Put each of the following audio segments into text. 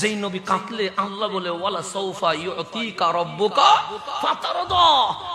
যেই নবী কাঁদলে আল্লাহ বলে ওয়ালা সাউফা ইউতিকা রাব্বুকা ফাতারদা,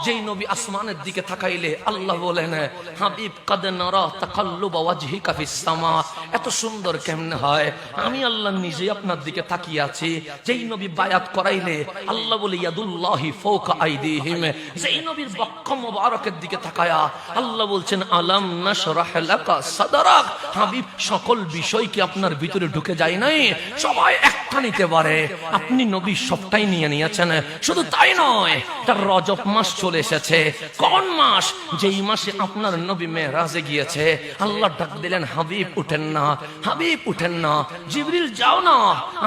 যেই নবী আসমানের দিকে তাকাইলে আল্লাহ বলেন হাবিব কাদ নারা তাকাল্লুবা ওয়াজহিকা ফিস সামা। এত সুন্দর কেমনে হয়, আমি আল্লাহ নিজে আপনার দিকে তাকিয়ে আছি। যেই নবী বায়াত করাইলে আল্লাহ বলে ইয়াদুল্লাহি ফাওকা আইদিহিম, যেই নবীর বক্ষ মোবারকের দিকে তাকায়া আল্লাহ বলছেন আলাম নাশরাহ লাকা সাদরাক। হাবিব সকল বিষয় কি আপনার ভিতরে ঢুকে যায় নাই? সবাই একটা নিতে পারে, আপনি নবী সবটাই নিয়ে নিয়েছেন। শুধু তাই নয়, তার রজব মাস চলে এসেছে। কোন মাস? যেই মাসে আপনার নবী মেরাজে গিয়েছে। আল্লাহ ডাক দিলেন হাবিব উঠেন না, হাবিব উঠেন না। জিবরিল যাও না,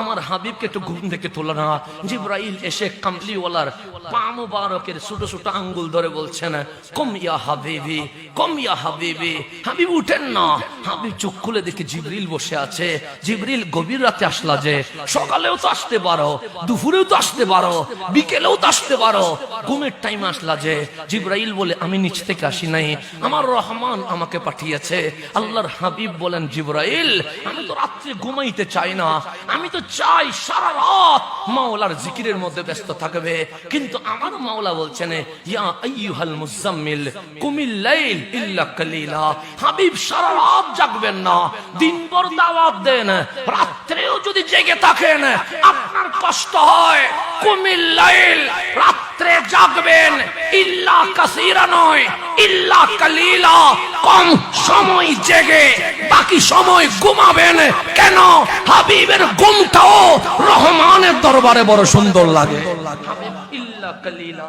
আমার হাবিবকে একটু ঘুম থেকে তোলো না। জিবরাইল এসে কামলিওয়ালার পা মুবারকের ছোট ছোট আঙ্গুল ধরে বলছেন কম ইয়া হাবিবি, কম ইয়া হাবিবি। হাবিব উঠেন না। হাবিব চোখ খুলে দেখে জিবরিল বসে আছে। জিবরিল গভীর রাতে আসলা যে, সকালেও তো আসতে পারো, দুপুরেও তো আসতে পারো, বিকেলেও তো আসতে পারো, ঘুমের টাইম আসলা যে। জিবরাইল বলে আমি নিচ থেকে আসি নাই, আমার রহমান আমাকে পাঠিয়েছে। আল্লাহর হাবিব বলেন জিবরাইল আমি তো রাত্রে ঘুমাইতে চাই না, আমি তো চাই সারা রাত মাওলার জিকিরের মধ্যে ব্যস্ত থাকবে। কিন্তু আমার মাওলা বলছেন ইয়া আইয়ুহাল মুজাম্মিল কুমিল লাইল ইল্লা কালিলা। হাবিব সারা রাত জাগবেন না, দিনভর দাওয়াত দেন, রাত্রেও যদি জেগে থাকেন আপনার কষ্ট হয়। কুমিল লাইল, রাত্রে জাগবেন, ইল্লা কাসীরা নয়, ইল্লা কালিলা, কম সময় জেগে বাকি সময় ঘুমাবেন। কেন? হাবিবের ঘুমটাও রহমানের দরবারে বড় সুন্দর লাগে। ইল্লা কালিলা,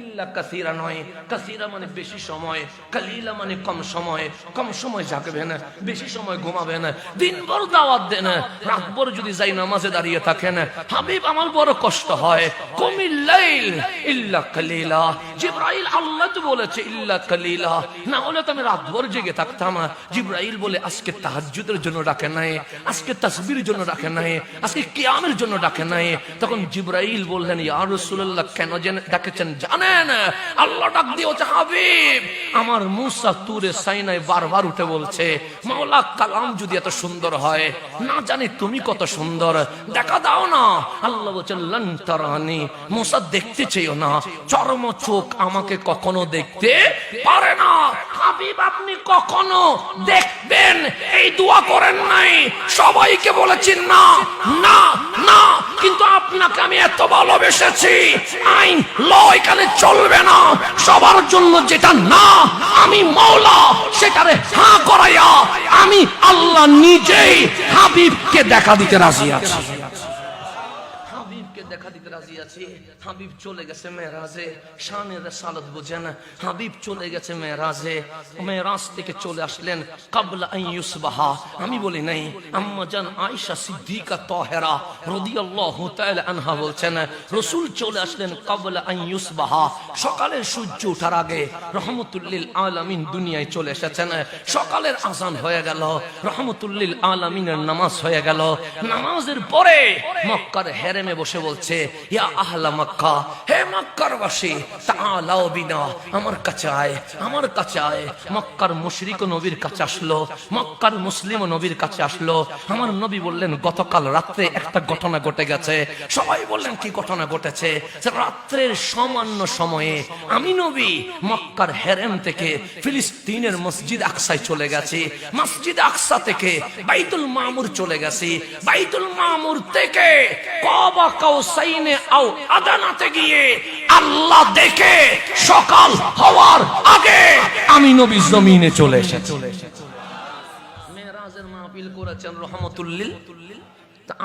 ইল্লা কাসীরা নয়, কাসীরা মানে বেশি সময়, কালিলা মানে কম সময়। কম সময় জাগবেন, বেশি সময় ঘুমাবেন, দিনভর দাওয়াত দেন, রাতভর যদি যাই নামাজে দাঁড়িয়ে থাকেন। হাবিব আমার বড় কষ্ট হয়। কুমিল লাইল ইল্লা কালিলা। জিবরাইল আল্লাহ তো বলেছে ইল্লা কালিলা, না হলে তো আমি রাতভর জেগে থাকতাম। জিবরাইল বলে আজকে তাহাজ্জুদের জন্য ডাকে নাই, আজকে তাসবির জন্য ডাকে নাই, আজকে কিয়ামের জন্য ডাকে নাই। তখন জিবরাইল বললেন ইয়া রাসূলুল্লাহ কেন ডাকেছেন জানেন? আল্লাহ ডাক দিয়েছে হাবিব আমার মুসা তুরে সাইনায় বারবার উঠে বলছে মাওলা কালাম যদি এত সুন্দর হয়, না জানি তুমি কত সুন্দর, দেখা দাও না। আল্লাহ বলছেন লান তারানি, মুসা দেখতে চেয়েও না, চরম চোখ আমাকে কখনো দেখতে পারে না। হাবিব আপনি কখনো দেখবেন এই দোয়া করেন নাই, সবাইকে বলেছেন না না না, কিন্তু আপনাকে আমি এত ভালোবেসেছি, আইন ল এখানে চলবে না। সবার জন্য যেটা না আমি মাওলা সেটারে হ্যাঁ করাইয়া আমি আল্লাহ নিজেই হাবিবকে দেখা দিতে রাজি আছি। হাবিবকে দেখা দিতে রাজি আছি। হাবিব চলে গেছে মেরাজে, শানের সালাত বুঝেন। হাবিব চলে গেছে মেরাজে, মেরাজ থেকে চলে আসলেন কাবলা আন ইউসবাহা। আমি বলি নাই, আম্মা জান আয়েশা সিদ্দিকা তাহেরা রাদিয়াল্লাহু তাআলা আনহা বলছেন রাসূল চলে আসলেন কাবলা আন ইউসবাহা, সকালের সূর্য ওঠার আগে। রহমাতুল লিল আলামিন দুনিয়ায় চলে এসেছেন। সকালের আযান হয়ে গেল, রহমাতুল লিল আলামিনের নামাজ হয়ে গেল। নামাজের পরে মক্কার হেরেমে বসে বলছে ইয়া আহলা মক্কা, হে মক্কার বাসী তাআলাও বিনা, আমার কাছে আয়, আমার কাছে আয়। মক্কার মুশরিক নবীর কাছে আসলো, মক্কার মুসলিম নবীর কাছে আসলো। আমার নবী বললেন গতকাল রাত্রে একটা ঘটনা ঘটে গেছে। সবাই বললেন কি ঘটনা ঘটেছে? রাত্রের সামান্য সময়ে আমি নবী মক্কার হেরেম থেকে ফিলিস্তিনের মসজিদ আকসায় চলে গেছি, মসজিদ আকসা থেকে বাইতুল মামুর চলে গেছি, বাইতুল মামুর থেকে কাবা কাউসাইনে আও আদানাতে গিয়ে আল্লাহ দেখে সকাল হওয়ার আগে আমি নবী জমিনে চলে এসেছি। মেরাজের মাহফিল করেছেন রহমাতুল লিল।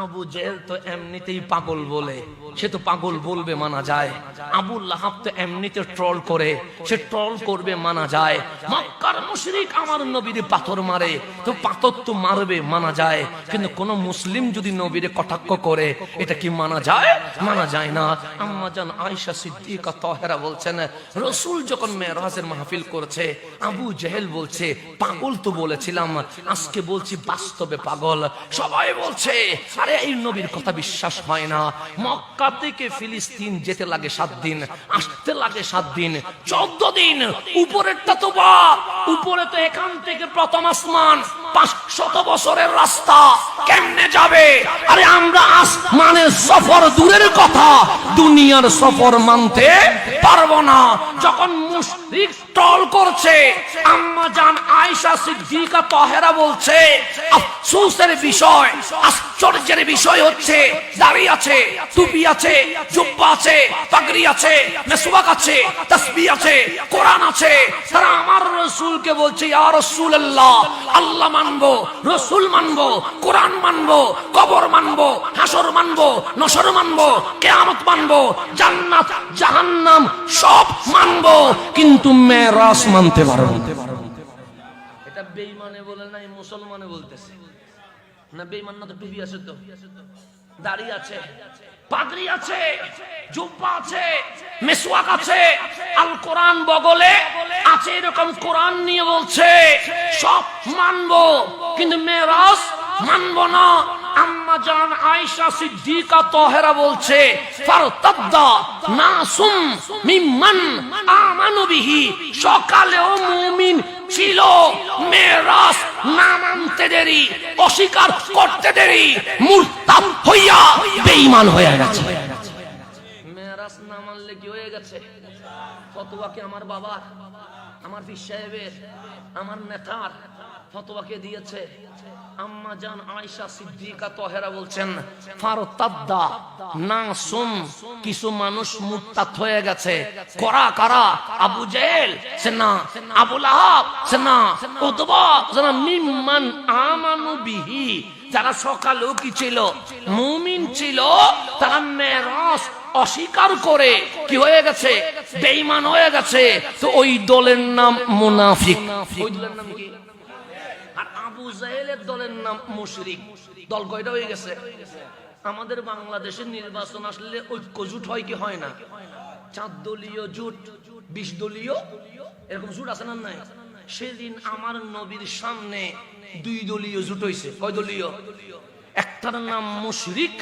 আবু জেহেল তো এমনিতেই পাগল বলে, সে তো পাগল বলবে মানা যায়। আবু লাহাব তো এমনিতে ট্রল করে, সে ট্রল করবে মানা যায়। মক্কার মুশরিক আমার নবীর পাথর মারে, তো পাথর তো মারবে মানা যায়। কিন্তু কোন মুসলিম যদি নবীরে কটাক্ষ করে এটা কি মানা যায়? মানা যায় না। আম্মা জান আয়েশা সিদ্দিকা তাহেরা বলছেন রাসূল যখন মেরাজের মাহফিল করছে আবু জেহেল বলছে পাগল তো বলেছিলাম, আজকে বলছি বাস্তবে পাগল। সবাই বলছে আরে এই নবীর কথা বিশ্বাস হয় না। মক্কা থেকে ফিলিস্তিন যেতে লাগে 7 দিন, আসতে লাগে 7 দিন, 14 দিন। উপরেরটা তো উপরে তো এখান থেকে প্রথম আসমান, 500 বছরের রাস্তা কেমনে যাবে? আরে আমরা আসমানের সফর দূরের কথা, দুনিয়ার সফর মানতে পারবো না। যখন মুশরিক টল করছে, আম্মা জান আয়েশা সিদ্দিকা তাহেরা বলছে, আফসোসের বিষয়, আশ্চর্যের বিষয় হচ্ছে, দাড়ি আছে, টুপি আছে, জুব্বা আছে, পাগড়ি আছে, মেসওয়াক আছে, তাসবিহ আছে, কোরআন আছে, তারা আমার রাসূলকে বলছে, ইয়া রাসূলুল্লাহ, আল্লাহ মানবো, রাসূল মানবো, কোরআন মানবো, কবর মানবো, হাসর মানবো, নসর মানবো, কিয়ামত মানবো, জান্নাত জাহান্নাম সব মানবো, কিন্তু মেরাজ মানতে পারবো না। এটা বেঈমানে বলে নাই, মুসলমানে বলতেছে না। বেঈমান না তো? টুপি আছে, তো দাড়ি আছে, পাগড়ি আছে, জুব্বা আছে, মিসওয়াক আছে, আল কোরআন বগলে আছে, এরকম কোরআন নিয়ে বলছে সব মানবো, কিন্তু মেরাজ মানবো না। আম্মা জান আয়েশা সিদ্দিকা তাহেরা বলছে, ফারতাদ্দা নাসুম মিম্মান আমানু বিহি, সকালেও মুমিন ছিল, মেরাজ না মানতে দেরি, অস্বীকার করতে দেরি, মুরতাদ হইয়া বেঈমান হয়ে গেছে। মেরাজ না মানলে কি হয়ে গেছে? ফতোয়া কি আমার বাবার, আমার পীর সাহেবের, আমার নেতার ফতোয়াকে দিয়েছে? আম্মা জান আয়েশা সিদ্দিকা তাহেরা বলছেন, ফারতাদ্দা নাসুম, কিছু মানুষ মুরতাদ হয়ে গেছে। করা কারা? আবু জেহেল সে না, আবু লাহাব সে না, উতবা সে না, মিম্মান আমানু বিহি, যারা সকালেও কি ছিল? মুমিন ছিল, তারা মেরাজ অস্বীকার করে কি হয়ে গেছে? বেঈমান হয়ে গেছে। তো ওই দলের নাম মুনাফিক। ওই দলের নাম কি? আর আবু জাহেলের দলের নাম মুশরিক। দল কয়টা হয়ে গেছে? আমাদের বাংলাদেশের নির্বাচন আসলে ঐক্য জোট হয় কি হয় না? 4 দলীয় জোট, 20 দলীয়, এরকম জোট আছে না নাই? সেদিন আমার নবীর সামনে 2 দলীয় জোট হইছে। কয় দলীয়? একটার নাম মুশরিক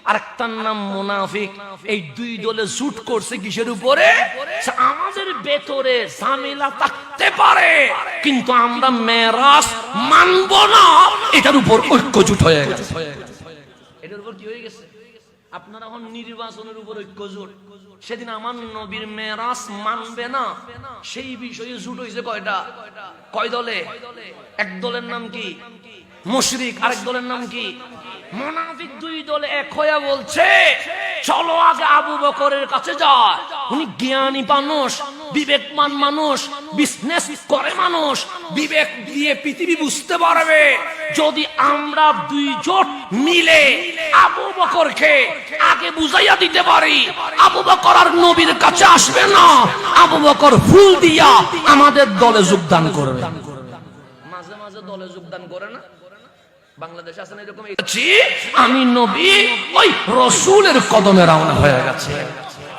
আর একটার নাম মুনাফিক। এই 2 দলে জোট করছে কিসের উপরে? আমাদের ভেতরে ঝামেলা থাকতে পারে, কিন্তু আমরা মেরাজ মানব না, এটার উপর ঐক্য জোট হয়ে গেছে। এটার উপর কি হয়ে গেছে? আপনারা এখন নির্বাচনের উপর ঐক্য জোট। সেদিন আমার নবীর মেরাজ মানবে না, সেই বিষয়ে জোট হইছে কয়টা? কয় দলে? এক দলের নাম কি? মুশরিক। আরেক দলের নাম কি? মুনাফিক। 2 দলে এক হয়ে বলছে, চলো আগে আবু বকরের কাছে যায়, উনি জ্ঞানী মানুষ, বিবেকমান মানুষ, বিজনেস করে মানুষ, বিবেক দিয়ে পৃথিবী বুঝতে পারবে। যদি আমরা 2 জোট মিলে আবু বকরকে আগে বুঝাইয়া দিতে পারি, আবু বকর আর নবীর কাছে আসবে না, আবু বকর ফুল দিয়া আমাদের দলে যোগদান করবে। মাঝে মাঝে দলে যোগদান করে না? বাংলাদেশে আছেন এরকম। আমি নবী ওই রাসূলের কদমে রওনা হয়ে গেছে।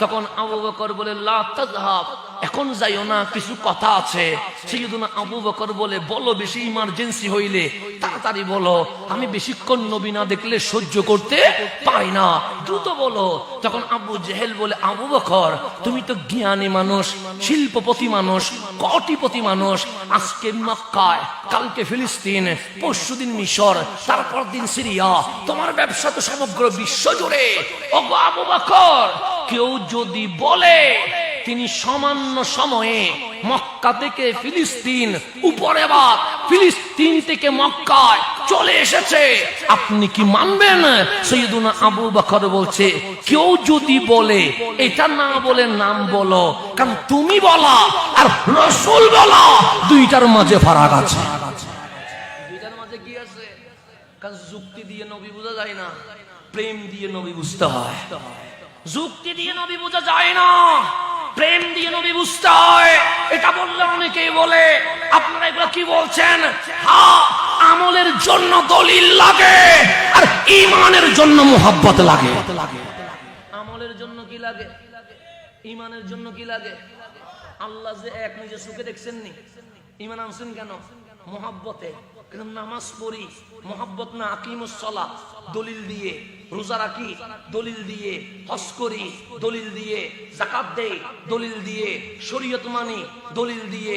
তখন আবু বকর বলে, লা তাযহাব, এখন যাইও না, কিছু কথা আছে। সাইয়্যিদুনা আবু বকর বলে, বলো, বেশি ইমার্জেন্সি হইলে তাড়াতাড়ি বলো, আমি বেশিক্ষণ নবী না দেখলে সহ্য করতে পারি না, দ্রুত বলো। তখন আবু জেহেল বলে, আবু বকর, তুমি তো জ্ঞানী মানুষ, শিল্পপতি মানুষ, কোটিপতি মানুষ, আজকে মক্কায়, কালকে ফিলিস্তিন, পরশুদিন মিশর, তারপর দিন সিরিয়া, তোমার ব্যবসা তো সমগ্র বিশ্ব জুড়ে। ওগো আবু বকর, কেউ যদি বলে তিনি সামান্য সময়ে মক্কা থেকে ফিলিস্তিন, উপরে বাদ ফিলিস্তিন থেকে মক্কায় চলে এসেছে, আপনি কি মানবেন? সাইয়্যিদুনা আবু বকর বলছে, কেউ যদি বলে, এটা না বলে নাম বলো, কারণ তুমি বলা আর রাসূল বলা 2টার মাঝে ফারাক আছে। 2টার মাঝে কি আছে? কারণ যুক্তি দিয়ে নবী বোঝা যায় না, প্রেম দিয়ে নবী বুঝতে হয়। যুক্তি দিয়ে নবী বোঝা যায় না, প্রেম দিয়ে নবী বুঝতে হয়। এটা বললে অনেকেই বলে, আপনারা এগুলো কি বলছেন? হ্যাঁ, আমলের জন্য দলিল লাগে আর ঈমানের জন্য মুহাব্বত লাগে। আমলের জন্য কি লাগে? ঈমানের জন্য কি লাগে? আল্লাহ যে এক, নিজে চোখে দেখছেন নি, ঈমান আনছেন কেন? মুহাব্বতে। কিন্তু নামাজ পড়ি মোহাব্বত না, আকিমুস সালাহ দলিল দিয়ে, রোজা রাখি দলিল দিয়ে, হজ করি দলিল দিয়ে, যাকাত দেই দলিল দিয়ে, শরীয়ত মানি দলিল দিয়ে।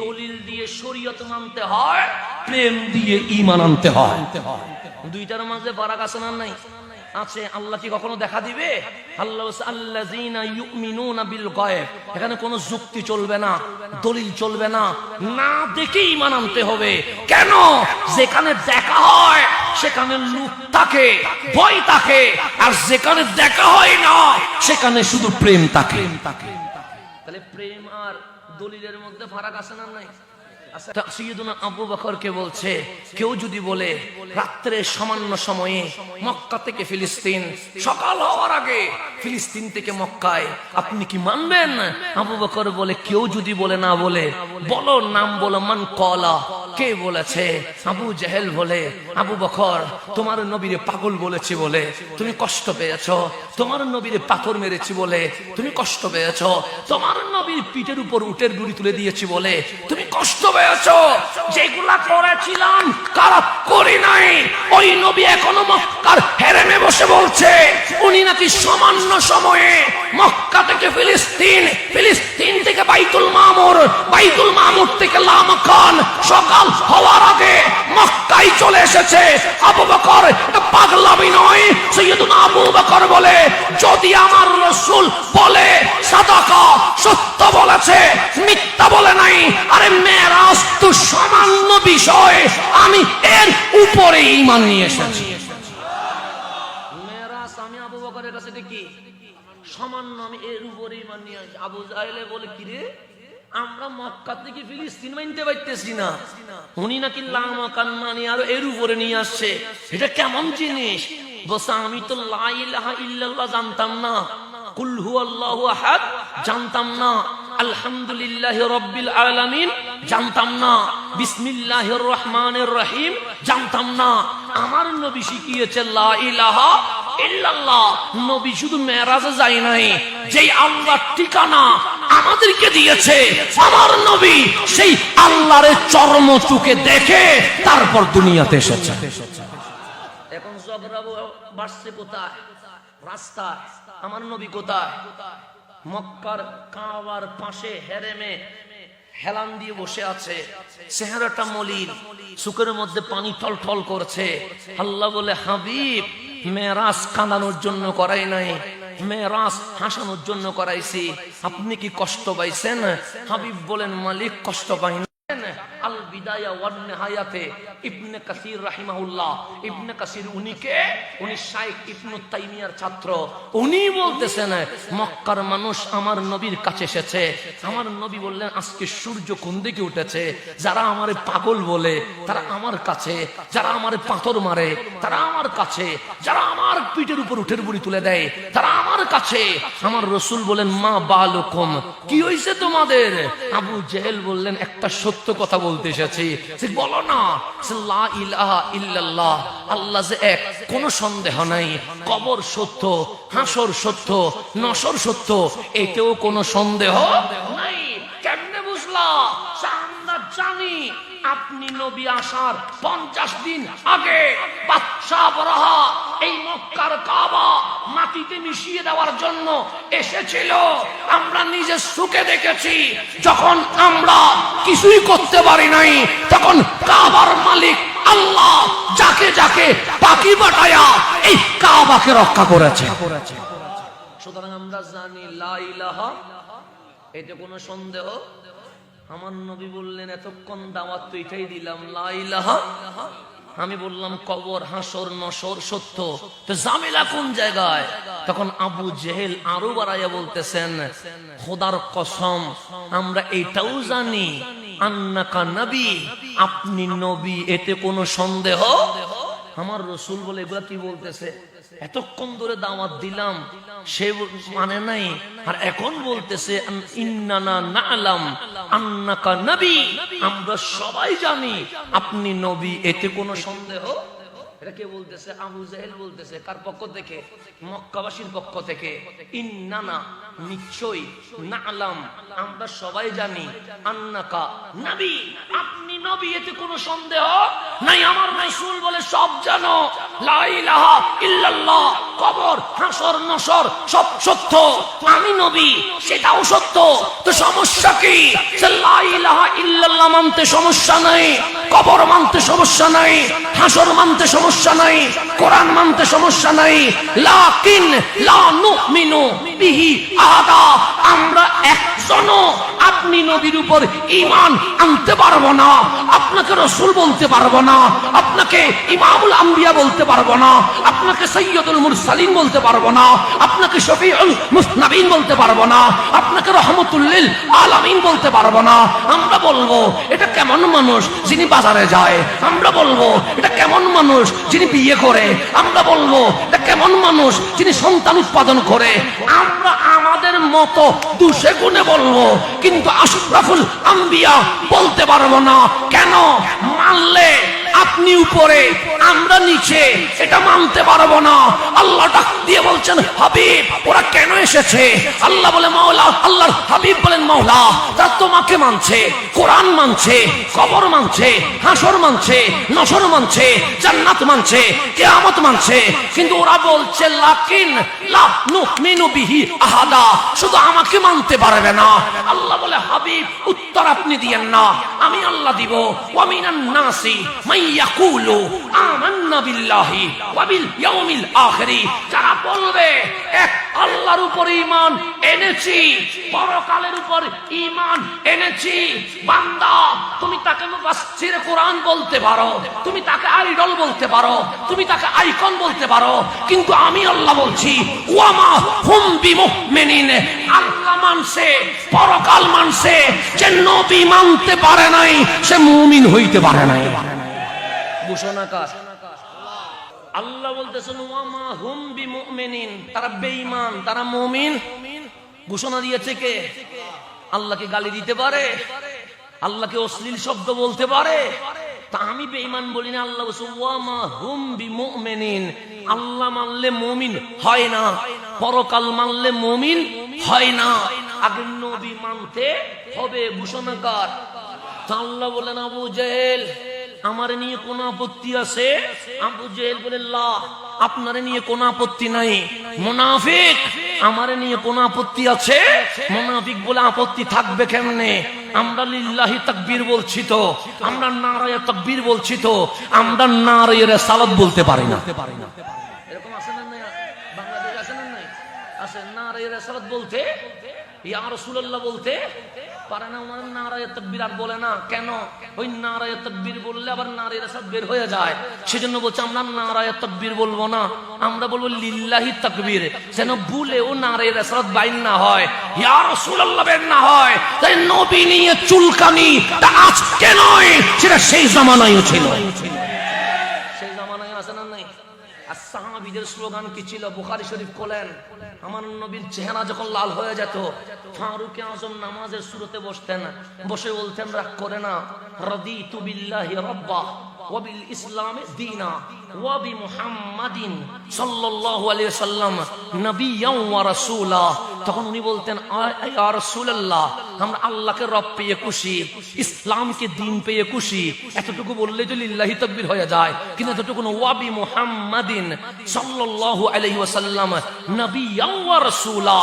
দলিল দিয়ে শরীয়ত মানতে হয়, প্রেম দিয়ে ঈমান আনতে হয়। দুইটার মাঝে ফারাক আছে না নাই? আছে। আল্লাহ কি কখনো দেখা দিবে? আল্লাহ বলছে আল্লাযীনা ইউমিনুনা বিল গায়ব। এখানে কোনো যুক্তি চলবে না, দলিল চলবে না, না দেখে ঈমান আনতে হবে। কেন? যেখানে দেখা হয় সেখানে লুক থাকে, ভয় থাকে, আর যেখানে দেখা হয় না সেখানে শুধু প্রেম থাকে। তাহলে প্রেম আর দলিলের মধ্যে ফারাক আছে না নাই? সাইয়্যিদুনা আবু বকরকে বলছে, কেউ যদি বলে রাত্রে সামান্য সময়ে মক্কা থেকে ফিলিস্তিন, সকাল হওয়ার আগে ফিলিস্তিন থেকে মক্কায়, আপনি কি মানবেন? আবু বকর বলে, কেউ যদি বলে, না বলে বলো, নাম বলো, মান কলা, কে বলেছে? আবু জেহেল বলে, আবু বকর তোমার নবীরে পাগল বলেছি বলে তুমি কষ্ট পেয়েছো, তোমার নবীরে পাথর মেরেছি বলে তুমি কষ্ট পেয়েছো, তোমার নবীর পিঠের উপর উটের গুড়ি তুলে দিয়েছি বলে তুমি কষ্ট পেয়েছো। যেগুলা করেছিলাম খারাপ করি নাই। ওই নবী এখনো মক্কার হেরেমে বসে বলছে উনি নাকি সামান্য সময়ে মক্কা থেকে ফিলিস্তিন, ফিলিস্তিন থেকে বাইতুল মামুর, বাইতুল মামুর থেকে লামাকান, সকাল হওয়ার আগে মক্কায় চলে এসেছে। আবু বকর এটা পাগলামি নয়। সাইয়্যিদুনা আবু বকর বলে, যদি আমার রাসূল বলে সাদাকা, সত্য বলেছে, মিথ্যা বলে নাই। আরে মেরাজ তো সামান্য বিষয়, আমি এর উপরে ঈমান নিয়ে এসেছি। মেরাজ আমি আবু বকরের কাছে দেখি সামান্য, আমি এর উপরে ঈমান নিয়ে আসি। আবু জাহেলে বলে, কি রে, আমরা মক্কা থেকে ফিলিস্তিন মানতে পারতেছি না, উনি নাকি লামাকান মানি আর এর উপরে নিয়ে আসছে, এটা কেমন জিনিস? বলছে, আমি তো লা ইলাহা ইল্লাল্লাহ জানতাম না, কুল হুয়াল্লাহু আহাদ জানতাম না, আলহামদুলিল্লাহি রাব্বিল আলামিন জানতাম না, বিসমিল্লাহির রহমানির রহিম জানতাম না। আমার নবী শিখিয়েছে লা ইলাহা ইল্লাল্লাহ। নবী শুধু মেরাজে যায় নাই, যেই আল্লাহর ঠিকানা আমাদেরকে দিয়েছে আমার নবী সেই আল্লাহর চরম চোখে দেখে তারপর দুনিয়াতে এসেছে। এখন ঝগড়া বাড়ছে কোথায়? রাস্তায়। আমার নবী কোথায়? মক্কার কাবার পাশে হেরেমে হেলান দিয়ে বসে আছে, চেহারাটা মলিন, চোখের মধ্যে পানি টলটল করছে। আল্লাহ বলে, হাবিব মেরাজ কাঁদানোর জন্য করাই নাই, মেরাজ হাসানোর জন্য করাইছি, আপনি কি কষ্ট পাইছেন? হাবিব বলেন, মালিক কষ্ট পাই না। আল বিদায়া ওয়ান নিহায়াতে ইবনে কাসির রাহিমাহুল্লাহ, ইবনে কাসির উনিকে, উনি শাইখ ইবনে তাইমিয়ার ছাত্র, উনি বলতেছেন মক্কার মানুষ আমার নবীর কাছে এসেছে। আমার নবী বললেন, আজকে সূর্য কোন দিকে উঠেছে? যারা আমারে পাগল বলে তারা আমার কাছে, যারা আমারে পাথর মারে তারা আমার কাছে, যারা আমার পিঠের উপর উটের বুড়ি তুলে দেয় তারা আমার কাছে। আমার রাসূল বলেন, মা বালুকুম, কি হইছে তোমাদের? আবু জেহেল বললেন, একটা সত্য কথা বলতে এসেছি। বলো না, লা ইলাহা ইল্লাল্লাহ, আল্লাহ যে এক, কোনো সন্দেহ নাই। কবর সত্য, হাসর সত্য, নসর সত্য, এতেও কোনো সন্দেহ নাই। কেমনে বুঝলা? আমরা জানি আপনি নবী আসার 50 দিন আগে বাদশাহ বরহা এই মক্কার কাবা মাটিতে মিশিয়ে দেওয়ার জন্য এসেছিল। আমরা নিজে চোখে দেখেছি। যখন আমরা কিছুই করতে পারি নাই, তখন কাবার মালিক আল্লাহ যাকে যাকে পাখি পাঠায়া এই কাবাকে রক্ষা করেছে। সুতরাং আমরা জানি লা ইলাহা, এতে কোনো সন্দেহ। আমার নবী বললেন, এতক্ষণ দাওয়াত তো এটাই দিলাম, লা ইলাহা। আমি বললাম কবর, হাসর, নসর সত্য, তো ঝামেলা কোন জায়গায়? তখন আবু জেহেল আরো বাড়াইয়া বলতেছেন, খোদার কসম আমরা এটাও জানি আন্নাকা নবী, আপনি নবী, এতে কোনো সন্দেহ। আমার রাসূল বলে, এগুলা কি বলতেছে? এতক্ষণ ধরে দাওয়াত দিলাম, সে মানে নাই, আর এখন বলতেছে ইন্নানা না'লাম আন্নাকা নবী, আমরা সবাই জানি আপনি নবী, এতে কোনো সন্দেহ। এটা কে বলতেছে? আবু জাহেল বলতেছে। কার পক্ষ থেকে? মক্কাবাসীর পক্ষ থেকে। ইন্নানা, নিশ্চয়ই, না'লাম, আমরা সবাই জানি, আন্নাকা নবী, আপনি নবী, এতে কোনো সন্দেহ নাই। আমার রাসূল বলে সব জানো, লা ইলাহা ইল্লাল্লাহ, কবর, হাসর, নসর সব সত্য। আমি নবী, সেটাও সত্য। তো সমস্যা কি? লা ইলাহা ইল্লাল্লাহ মানতে সমস্যা নাই, কবর মানতে সমস্যা নাই, হাসর মানতে সমস্যা নাই, কোরআন মানতে সমস্যা নাই। লাকিন লা নুমিনু বিহি আহাদা, আমরা একজনও আপনি নবীর উপর ঈমান আনতে পারবো না, আপনাকে রাসূল বলতে পারবো না, আপনাকে ইমামুল আম্বিয়া বলতে পারবো না, আপনাকে সাইয়্যিদুল মুরসালিন বলতে পারবো না, আপনাকে শফিউল মুজনাবিন বলতে পারবো না, আপনাকে রহমাতুল লিল আলামিন বলতে পারবো না। আমরা বলবো এটা কেমন মানুষ যিনি বাজারে যায়, আমরা বলবো এটা কেমন মানুষ যিনি বিয়ে করে, আমরা বলবো এটা কেমন মানুষ যিনি সন্তান উৎপাদন করে। আমরা আমাদের মতো দুশে গুণে বলবো, কিন্তু আশরাফুল আম্বিয়া বলতে পারবো না। কেন? মানলে আপনি উপরে, আমরা নিচে, এটা মানতে পারবো না। আল্লাহ ডাক দিয়ে বলছেন, হাবিব ওরা কেন এসেছে? আল্লাহ বলে মাওলা, আল্লাহর হাবিব বলেন মাওলা, তারা তোমাকে মানছে, কোরআন মানছে, কবর মানছে, হাসর মানছে, নসর মানছে, জান্নাত মানছে, কিয়ামত মানছে, কিন্তু ওরা বলছে লাকিন লা নুমিনু বিহি আহাদা, শুধু আমাকে মানতে পারবে না। আল্লাহ বলে হাবিব উত্তর আপনি দিয়েন না, আমি আল্লাহ দিব। ওয়া মিনান নাসি ইয়াকুলু আমান্না বিল্লাহি ওয়া বিল ইয়াউমিল আখিরি, যারা বলবে এক আল্লাহর উপর ঈমান এনেছি, পরকালের উপর ঈমান এনেছি। বান্দা, তুমি তাকে মুফাসসিরে কোরআন বলতে পারো, তুমি তাকে আইডল বলতে পারো, তুমি তাকে আইকন বলতে পারো, কিন্তু আমি আল্লাহ বলছি ওয়া মা হুম বিমুমিনিন, আল্লাহ মানছে, পরকাল মানছে, যে নবী মানতে পারে নাই সে মুমিন হইতে পারে নাই। ঘোষণাকার আল্লাহ বলতেছেন ওয়া মা হুম বিমুমিনিন, তারা বেঈমান, তারা মুমিন। ঘোষণা দিয়েছে কে? আল্লাহকে গালি দিতে পারে, আল্লাহকে অশ্লীল শব্দ বলতে পারে, তা আমি বেঈমান বলি না। আল্লাহ বলছে ওয়া মা হুম বিমুমিনিন, আল্লাহ মানলে মুমিন হয় না, পরকাল মানলে মুমিন হয় না, আগে নবী মানতে হবে। ঘোষণাকার আল্লাহ বলেন আবু জেহেল আমার নিয়ে কোন আপত্তি আছে? আবু জেহেল বলে লা, আপনার নিয়ে কোন আপত্তি নাই। মুনাফিক আমার নিয়ে কোন আপত্তি আছে? মুনাফিক বলে আপত্তি থাকবে কেমনে? আমরা লিল্লাহি তাকবীর বলছি তো, আমরা নারায়ে তাকবীর বলছি তো, আমরা নারায়ে রিসালাত বলতে পারি না। এরকম আছে না? নাই বাংলাদেশে আছে না? নাই আছে। নারায়ে রিসালাত বলতে, ইয়া রাসূলুল্লাহ বলতে পারে না। ওনার নারায়ে তাকবীর আর বলে না। কেন? ওই নারায়ে তাকবীর বললে আবার নারায়ে রিসালাত বের হয়ে যায়, সেজন্য বলছে আমরা নারায়ে তাকবীর বলবো না, আমরা বলবো লিল্লাহি তাকবীর, যেন ভুলেও নারায়ে রিসালাত বাইন না হয়, ইয়া রাসূলুল্লাহ বের না হয়। তাই নবী নিয়ে চুলকানি তা আজকে নয়, সেটা সেই জামানায়ও ছিল। সেই জামানায় আছে না? নাই। আর সাহাবীদের স্লোগান কি ছিল? বুখারী শরীফ খোলেন, আমার নবীর চেহারা যখন লাল হয়ে যেত, ফারুক আজম নামাজের শুরুতে বসতেন, বসে বলতেন রাগ করে না, রাদিতু বিল্লাহি রাব্বা ওয়া বিল ইসলামি দীনা ওয়া বি মুহাম্মাদিন সাল্লাল্লাহু আলাইহি ওয়াসাল্লাম নবিয়্যান ওয়া রাসূলা। তখন উনি বলতেন ইয়া রাসূলুল্লাহ, আমরা আল্লাহকে রব পেয়ে খুশি, ইসলামকে দ্বীন পেয়ে খুশি। এতটুকু বললেই তো লিল্লাহি তাকবীর হয়ে যায়, কিন্তু এতটুকু ওয়া বি মুহাম্মাদিন সাল্লাল্লাহু আলাইহি ওয়াসাল্লাম নবিয়্যান ওয়া রাসূলা,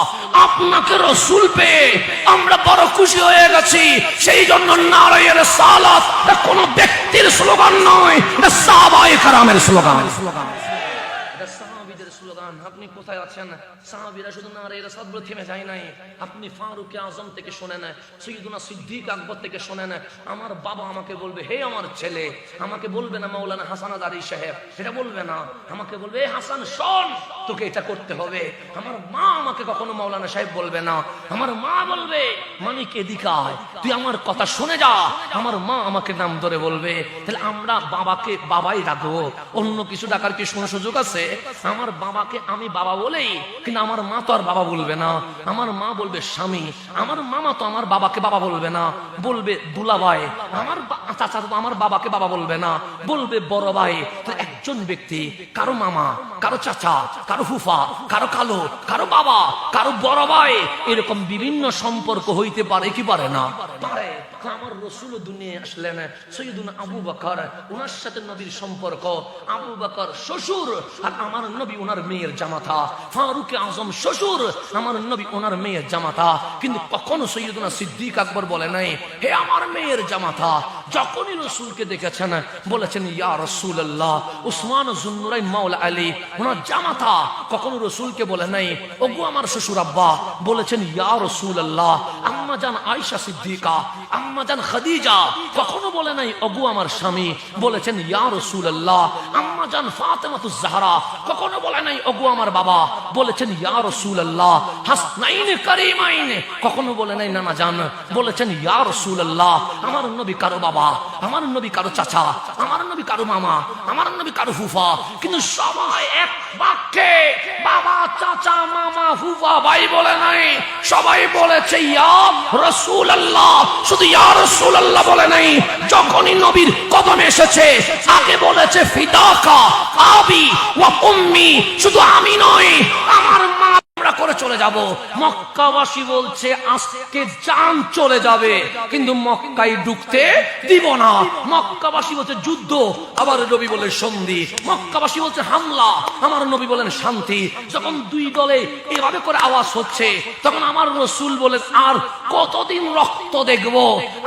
আপনাকে রাসূল পেয়ে আমরা বড় খুশি হয়ে গেছি। সেই জন্য নারায়ে রিসালাত কোন ব্যক্তির স্লোগান নয়, এটা সাহাবায়ে কেরামের স্লোগান। সাহাবীদের স্লোগান। আপনি কোথায় আছেন? সাহাবীরা শুধু নারায়ে রিসালাত বলে থেমে যায় নাই। আপনি ফারুক আজম থেকে শোনেন, সাইয়্যিদুনা সিদ্দিক আকবর থেকে শোনেন, আমার বাবা আমাকে বলবে হে আমার ছেলে, আমাকে বলবে না মাওলানা হাসান আদারি সাহেব, এটা বলবে না, আমাকে বলবে এ হাসান শোন, তোকে এটা করতে হবে। আমার মা আমাকে কখনো মাওলানা সাহেব বলবে না, আমার মা বলবে মানিক এদিকে আয়, তুই আমার কথা শুনে যা। আমার মা আমাকে নাম ধরে বলবে। তাহলে আমরা বাবাকে বাবাই ডাকবো, অন্য কিছু ডাকার কি কোনো সুযোগ আছে? আমার বাবাকে আমি বাবা বলেই, কিন্তু আমার মা তো আর বাবা বলবে না, আমার মা বলবে স্বামী। আমার মামা তো আমার বাবাকে বাবা বলবে না, বলবে দুলাভাই। আমার চাচা তো আমার বাবাকে বাবা বলবে না, বলবে বড় ভাই। তো এক একজন ব্যক্তি কারো মামা, কারো চাচা, কারো ফুফা, কারো খালো, কারো বাবা, কারো বড় ভাই, এরকম বিভিন্ন সম্পর্ক হইতে পারে কি পারে না? পারে। আমার রাসূল দুনিয়ায় আসলেন, সৈয়দুনা আবু বকর, ওনার সাথে নবীর সম্পর্ক। আবু বকর শ্বশুর আর আমার নবী ওনার মেয়ের জামাতা। ফারুক আজম শ্বশুর, আমার নবী ওনার মেয়ের জামাতা। কিন্তু কখনো সৈয়দুনা সিদ্দিক আকবর বলে নাই হে আমার মেয়ের জামাতা। যখনই রাসূলকে দেখেছেন বলেছেন ইয়া রাসূলুল্লাহ। উসমান যুন্নুরাইন মাওলা আলী ওনার জামাতা, কখনো রাসূলকে বলে নাই ওগো আমার শ্বশুর আব্বা, বলেছেন ইয়া রাসূলুল্লাহ। আম্মা জান আয়েশা সিদ্দিকা, আম্মা জান খাদিজা কখনো বলে নাই ওগো আমার স্বামী, বলেছেন ইয়া রাসূলুল্লাহ। আম্মা জান ফাতেমাতুজ জাহরা কখনো বলে নাই ওগো আমার বাবা, বলেছেন ইয়া রাসূলুল্লাহ। হাসনাইন কারিমাইন কখনো বলে নাই নানা জান, বলেছেন ইয়া রাসূলুল্লাহ। আমার নবী কারো বাবা, আমার নবী কারো চাচা, আমার নবী কারো মামা, আমার নবী কারো ফুফা, কিন্তু সবাই এক বাক্যে বাবা, চাচা, মামা, ফুফা, ভাই বলে নাই, সবাই বলেছে ইয়া রাসূলুল্লাহ। শুধু ইয়া রাসূলুল্লাহ বলে নাই, যখনই নবীর কদমে এসেছে আগে বলেছে ফিদাকা আবি ওয়া উম্মি। শুধু আমি নয়, আমার মা আমরা করে চলে যাব। মক্কাবাসী বলছে আজকে জান চলে যাবে, কিন্তু মক্কায় ঢুকতে দিব না। মক্কাবাসী বলছে যুদ্ধ, আবার নবী বলে সন্ধি। মক্কাবাসী বলছে হামলা, আমার নবী বলেন শান্তি। যখন দুই দলে এভাবে করে আওয়াজ হচ্ছে, তখন আমার রাসূল বলেন আর কতদিন রক্ত দেখব?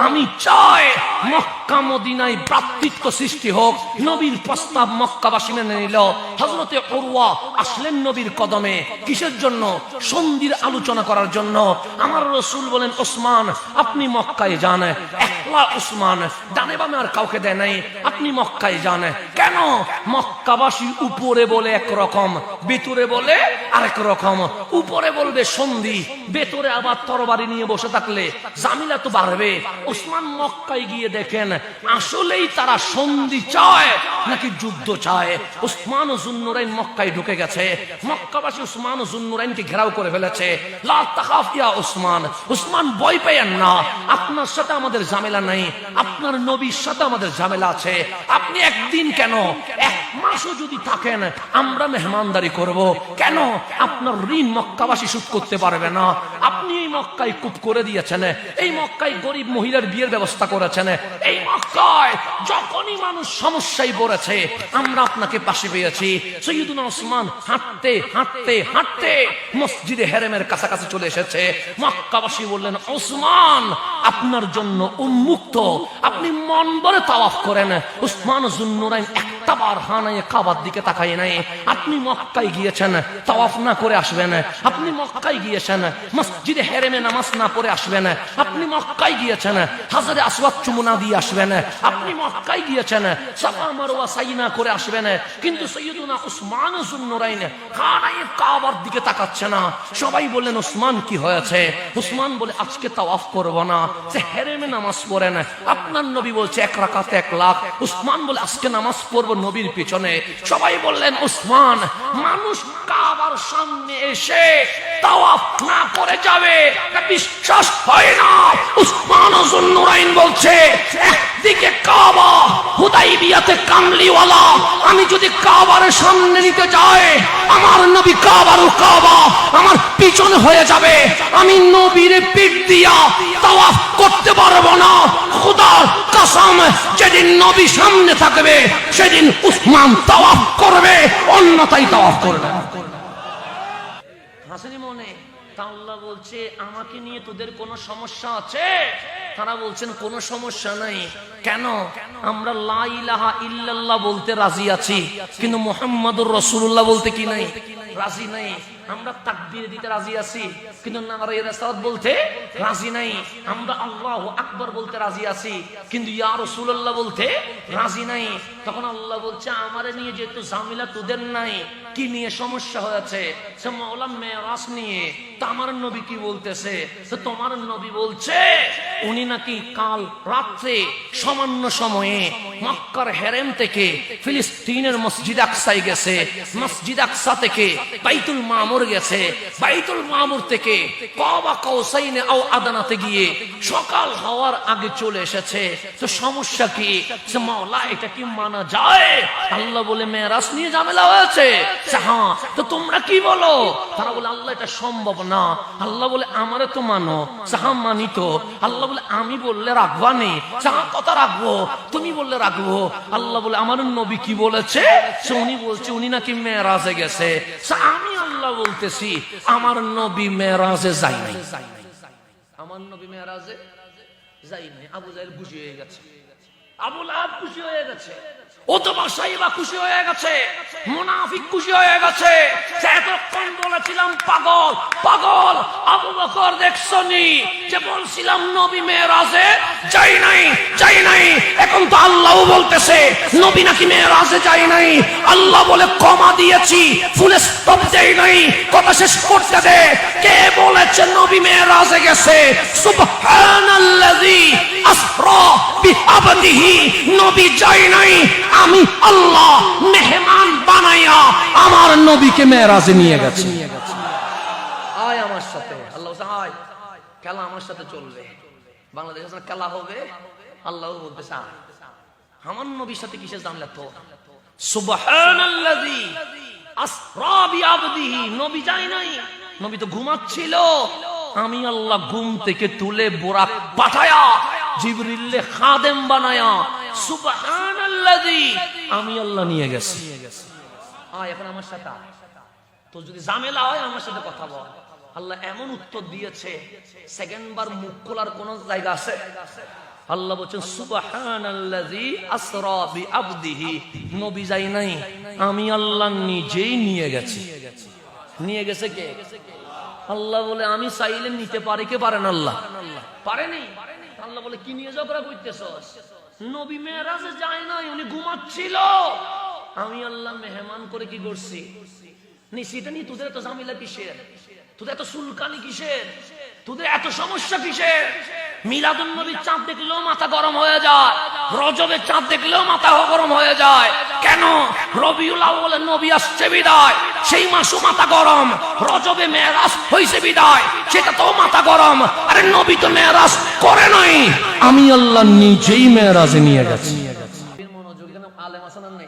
আমি চাই মক্কা মদিনায় ভ্রাতৃত্ব সৃষ্টি হোক। নবীর প্রস্তাব মক্কাবাসী মেনে নিল। হযরতে উরওয়া আসলেন নবীর কদমে, কিসের জন্য? সন্ধির আলোচনা করার জন্য। আমার রাসূল বলেন ওসমান আপনি মক্কায় যান। একলা ওসমান, ডানে বামে আর কাউকে দেয় নাই, আপনি মক্কায় যান। কেন? মক্কাবাসী উপরে বলে একরকম, ভেতরে বলে আরেক রকম। উপরে বলবে সন্ধি, ভেতরে আবার তরবারি নিয়ে বসে থাকলে জামিলা তো বাড়বে। ওসমান মক্কায় গিয়ে দেখেন আসলেই তারা সন্ধি চায় নাকি যুদ্ধ চায়। ওসমান যুন্নুরাইন মক্কায় ঢুকে গেছে। মক্কাবাসী ওসমান যুন্নুরাইনকে ঘেরাও করে ফেলেছে। লা তাখাফ ইয়া ওসমান, ওসমান ভয় পেয়েন না, আপনার সাথে আমাদের ঝামেলা নাই, আপনার নবীর সাথে আমাদের ঝামেলা আছে। আপনি একদিন কেন, এক মাসও যদি থাকেন আমরা মেহমানদারি করব। কেন? আপনার ঋণ মক্কাবাসী শোধ করতে পারবে না। আপনি এই মক্কায় কূপ করে দিয়েছেন, এই মক্কায় গরিব মহিলার বিয়ের ব্যবস্থা করেছেন, এই মক্কায় যখনই মানুষ সমস্যায় পড়েছে আমরা আপনাকে পাশে পেয়েছি। সৈয়দুনা ওসমান হাঁটতে হাঁটতে হাঁটতে মসজিদে হেরেমের কাছাকাছি চলে এসেছে। মক্কাবাসী বললেন ওসমান আপনার জন্য উন্মুক্ত, আপনি মন ভরে তাওয়াফ করেন। ওসমান যুন্নুরাইন একটা বার হানায়ে কাবার দিকে তাকায় নাই। আপনি মক্কায় গিয়েছেন, তাওয়াফ না করে আসবেন। আপনি মক্কায় গিয়েছেন, মসজিদে হেরেমে নামাজ না পড়ে আসবেন। আপনি মক্কায় গিয়েছেন, হাজারে আসওয়াদ চুমু না দিয়ে আসবেন। আপনি মক্কায় গিয়েছেন, সাফা মারওয়া সাই না করে আসবেন। কিন্তু সৈয়দুনা ওসমান যুন্নুরাইন হানায়ে কাবার দিকে তাকাচ্ছে না। সবাই বললেন ওসমান কি হয়েছে? ওসমান বলে আজকে তাওয়াফ করব না, যে হেরেমে নামাজ পড়েন। আপনার নবী বলছে এক রাকাতে 1 লাখ। ওসমান বলে আজকে নামাজ পড়ব নবীর পিছনে। সবাই বললেন ওসমান মানুষ কাবার সামনে এসে তাওয়াফ না করে যাবে, বিশ্বাস হয় না। ওসমান যুন্নুরাইন বলছে একদিকে কাবা, হুদাইবিয়াতে কামলিওয়ালা, আমি যদি কাবার সামনে নিতে যাই আমার নবী কাবার ও কাবা আমার পিছনে হয়ে যাবে, আমি নবীর পিঠ দিয়া তাওয়াফ করতে পারবো না। খোদার কসম যেদিন নবী সামনে থাকবে সেদিন উসমান তাওয়াফ করবে, অন্যথায় তাওয়াফ করবে। হাসিনি মনে আল্লাহ বলছে আমাকে নিয়ে তোদের কোনো সমস্যা আছে? তারা বলছেন কোনো সমস্যা নাই। কেন? আমরা লা ইলাহা ইল্লাল্লাহ বলতে রাজি আছি, কিন্তু মুহাম্মাদুর রাসূলুল্লাহ বলতে কি নাই? রাজি নাই। আমরা তাকবীর দিতে রাজি আছি, কিন্তু নারে রিসালাত বলতে রাজি নাই। আমরা আল্লাহু আকবার বলতে রাজি আছি, কিন্তু ইয়া রাসূলুল্লাহ বলতে রাজি নাই। তখন আল্লাহ বলছে আমারে নিয়ে যেহেতু ঝামেলা তোদের নাই, কি নিয়ে সমস্যা হয়েছে? সে মাওলা মেরাজ নিয়ে। তো আমার নবী কি বলতেছে? তো তোমার নবী বলছে উনি নাকি কাল রাত্রে সামান্য সময়ে মক্কার হেরেম থেকে ফিলিস্তিনের মসজিদ আকসায় গেছে, মসজিদ আকসা থেকে বাইতুল মামুর মামুর গেছে, বাইতুল মামুর থেকে কাবা কাউসাইনে আও আদানাতে গিয়ে সকাল হওয়ার আগে চলে এসেছে। তো সমস্যা কি? মাওলা এটা কি মানা যায়? আল্লাহ বলে মেরাজ নিয়ে ঝামেলা হয়েছে। হ্যাঁ, তো তোমরা কি বলো? তারা বলে আল্লাহ এটা সম্ভব না। আল্লাহ বলে আমারে তো মানো। হ্যাঁ মানি তো। আল্লাহ বলে আমি বললে রাখবা নি? হ্যাঁ কথা রাখবো, তুমি বললে রাখবো। আল্লাহ বলে আমার নবী কি বলেছে? উনি বলছে উনি নাকি মেরাজে গেছে। আমি আল্লাহ বলতেছি আমার নবী মেরাজে যাই নাই, আমার নবী মেরাজে যাই নাই। আবু জাহেল খুশি হয়ে গেছে, আবু লাহাব খুশি হয়ে গেছে, উতবা সাইবা খুশি হয়ে গেছে, মুনাফিক খুশি হয়ে গেছে। এতক্ষণ বলেছিলাম পাগল পাগল, আবু বকর দেখছনি যে বলছিলাম নবী মেরাজে যাই নাই যাই নাই, এখন তো আল্লাহও বলতেছে নবী নাকি মেরাজে যাই নাই। আল্লাহ বলে কমা দিয়েছি, ফুল স্টপ দেই নাই, কথা শেষ করতে দে। কে বলেছে নবী মেরাজে গেছে? সুবহানাল্লাযী আসরা বিআবদিহি, নবী যাই নাই, আমি আল্লাহ মেহমান বানাইয়া আমার নবীকে মেরাজে নিয়ে গেছে। আয় আমার সাথে, আল্লাহ আয়, খেলা আমার সাথে চলবে। বাংলাদেশে খেলা হবে, আল্লাহ বলতেছে আমার নবীর সাথে কিসের জানলা তো? সুবহানাল্লাযী আসরা বিআবদিহি, নবী যাই নাই, নবী তো ঘুমাচ্ছিল। আমি আল্লাহ ঘুম থেকে তুলে বোরাক পাঠায়া জিবরিলে খাদেম বানায়া সুবহানাল্লাযী আমি আল্লাহ নিয়ে গেছি। আয় এখন আমার সাথে, তো যদি ঝামেলা হয় আমার সাথে কথা বল। আল্লাহ এমন উত্তর দিয়েছে, সেকেন্ড বার মুখ খোলার কোন জায়গা আছে? আল্লাহ বলছেন সুবহানাল্লাযী আসরা বিআবদিহি, নবী যাই নাই, আমি আল্লাহ নিজেই নিয়ে গেছি। নিয়ে গেছে কে? আল্লাহ বলে আমি চাইলে নিতে পারে কে পারেন? আল্লাহ পারেনি। আল্লাহ বলে কি নিয়ে ঝগড়া করতেছস? নবী মেরাজে যায় নাই, উনি ঘুমাচ্ছিল। আমি আল্লাহ মেহমান করে কি করছি? নিশিটা নি। তোদের এত ঝামেলা কিসের? তোদের এত সুলকানি কিসের? তোদের এত সমস্যা কিসের? মিলাদুন নবীর চাঁদ দেখলেও মাথা গরম হয়ে যায়, রজবের চাঁদ দেখলেও মাথা গরম হয়ে যায়। কেন? রবিউল আউয়ালে নবী আসছে বিদায়, সেই মাসও মাথা গরম। রজবে মেরাজ হইছে বিদায়, সেটা তো মাথা গরম। আরে নবী তো মেরাজ করে নাই, আমি আল্লাহ নিজেই মেরাজে নিয়ে গেছি। মনোযোগ দেন। আলেম আছেন না?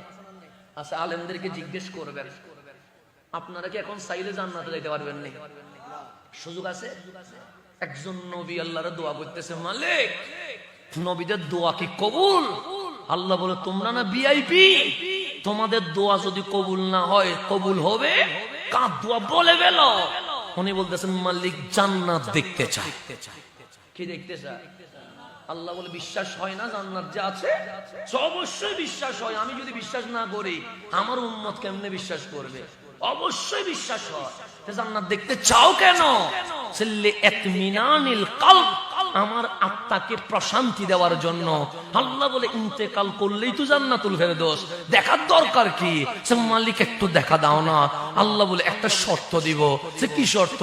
আচ্ছা, আলেমদেরকে জিজ্ঞেস করবেন আপনারা কি এখন চাইলে জান্নাতে যেতে পারবেন না? সুযোগ আছে? একজন নবী আল্লাহর দোয়া করতেছে, মালিক নবীদের দোয়া কি কবুল? আল্লাহ বলে তোমরা না ভিআইপি, তোমাদের দোয়া যদি কবুল না হয় কবুল হবে কার দোয়া বলে গেল? উনি বলতেছেন মালিক জান্নাত দেখতে চাই। কি দেখতে চাই? আল্লাহ বলে বিশ্বাস হয় না জান্নাত যে আছে? অবশ্যই বিশ্বাস হয়। আমি যদি বিশ্বাস না করি আমার উম্মত কেমনে বিশ্বাস করবে? অবশ্যই বিশ্বাস হয়। জান্নাত দেখতে চাও কেন? ইতমিনানিল কলব, আমার আত্মাকে প্রশান্তি দেওয়ার জন্য। আল্লাহ বলে ইন্তেকাল করলেই তো জান্নাতুল ফেরদৌস, দেখার দরকার কি? মালিক একটু দেখা দাও না। আল্লাহ বলে একটা শর্ত দিব। সে কি শর্ত?